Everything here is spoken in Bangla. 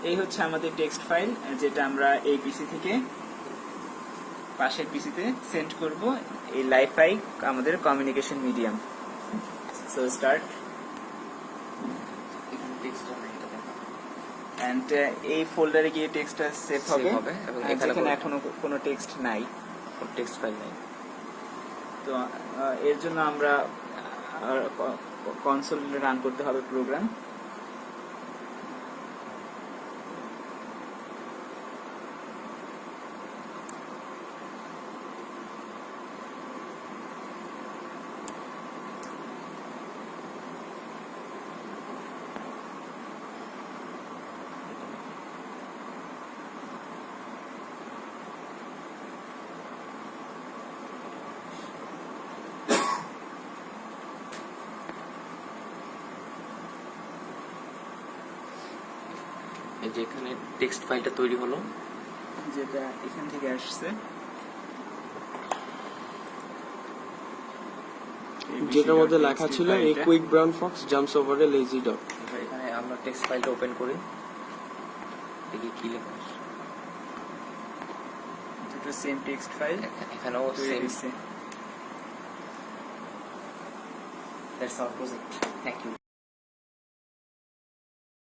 এই হচ্ছে আমাদের টেক্সট ফাইল, যেটা আমরা এই পিসি থেকে পাশের পিসিতে সেন্ড করব। এই লাইফাই আমাদের communication medium. So start. And এই ফোল্ডারে গিয়ে টেক্সটটা সেভ হবে এবং এখানে এখনো কোনো টেক্সট নাই, টেক্সট ফাইল নাই। তো এর জন্য আমরা কনসোলে রান করতে হবে প্রোগ্রাম। এই যে এখানে টেক্সট ফাইলটা তৈরি হলো, যেটা এখান থেকে আসছে, যেটার মধ্যে লেখা ছিল a quick brown Fox jumps over a lazy dog. এখানে আমরা টেক্সট ফাইলটা ওপেন করি, দেখি কি লেখা আছে। দুটো সেম টেক্সট ফাইল, এখানেও same. That's our project. Thank you.